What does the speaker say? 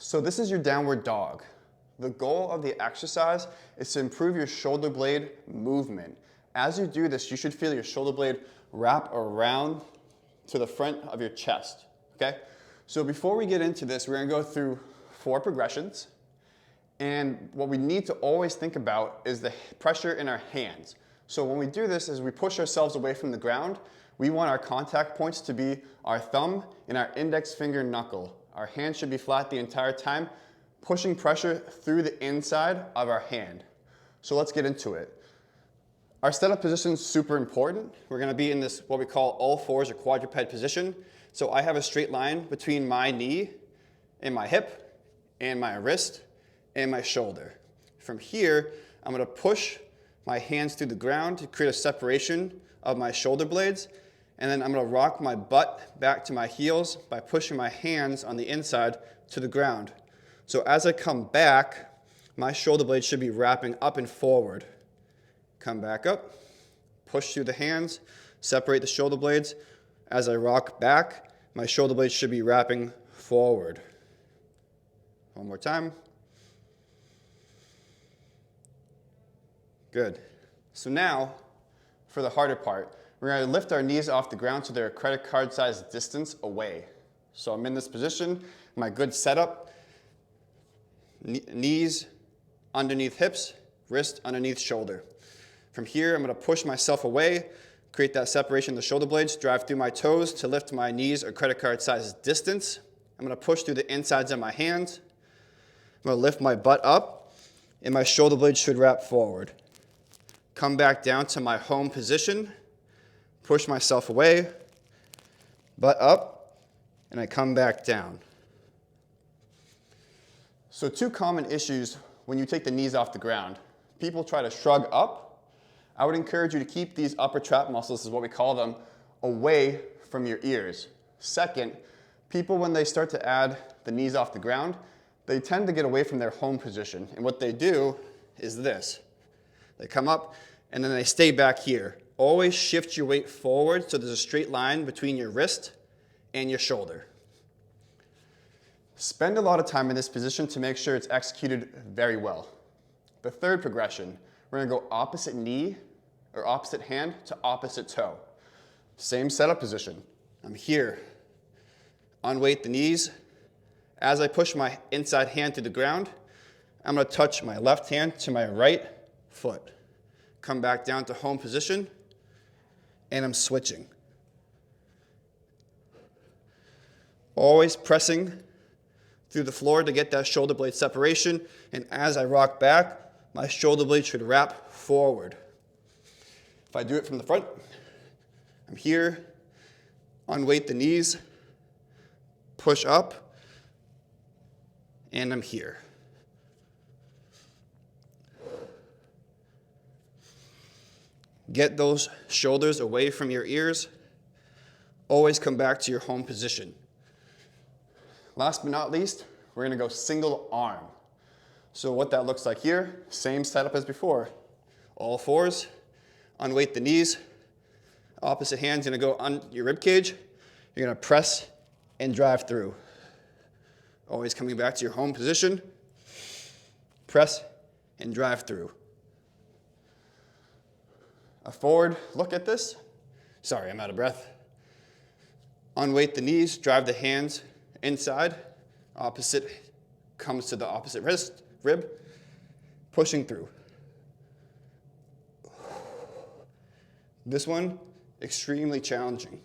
So this is your downward dog. The goal of the exercise is to improve your shoulder blade movement. As you do this, you should feel your shoulder blade wrap around to the front of your chest, okay? So before we get into this, we're gonna go through 4 progressions. And what we need to always think about is the pressure in our hands. So when we do this, as we push ourselves away from the ground, we want our contact points to be our thumb and our index finger knuckle. Our hand should be flat the entire time, pushing pressure through the inside of our hand. So let's get into it. Our setup position is super important. We're gonna be in this, what we call all fours or quadruped position. So I have a straight line between my knee and my hip and my wrist and my shoulder. From here, I'm gonna push my hands through the ground to create a separation of my shoulder blades. And then I'm gonna rock my butt back to my heels by pushing my hands on the inside to the ground. So as I come back, my shoulder blades should be wrapping up and forward. Come back up, push through the hands, separate the shoulder blades. As I rock back, my shoulder blades should be wrapping forward. One more time. Good. So now, for the harder part, we're going to lift our knees off the ground so they're a credit card sized distance away. So I'm in this position, my good setup, knees underneath hips, wrist underneath shoulder. From here, I'm going to push myself away, create that separation of the shoulder blades, drive through my toes to lift my knees a credit card sized distance. I'm going to push through the insides of my hands. I'm going to lift my butt up, and my shoulder blades should wrap forward. Come back down to my home position, push myself away, butt up, and I come back down. So 2 common issues when you take the knees off the ground. People try to shrug up. I would encourage you to keep these upper trap muscles, is what we call them, away from your ears. Second, people when they start to add the knees off the ground, they tend to get away from their home position. And what they do is this. They come up and then they stay back here. Always shift your weight forward so there's a straight line between your wrist and your shoulder. Spend a lot of time in this position to make sure it's executed very well. The third progression, we're gonna go opposite knee or opposite hand to opposite toe. Same setup position. I'm here. Unweight the knees. As I push my inside hand to the ground, I'm gonna touch my left hand to my right foot. Come back down to home position, and I'm switching. Always pressing through the floor to get that shoulder blade separation, and as I rock back, my shoulder blade should wrap forward. If I do it from the front, I'm here, unweight the knees, push up, and I'm here. Get those shoulders away from your ears. Always come back to your home position. Last but not least, we're gonna go single arm. So what that looks like here, same setup as before. All fours, unweight the knees, opposite hand's gonna go on your rib cage. You're gonna press and drive through. Always coming back to your home position. Press and drive through. A forward look at this. Sorry, I'm out of breath. Unweight the knees, drive the hands inside. Opposite comes to the opposite wrist, rib, pushing through. This one, extremely challenging.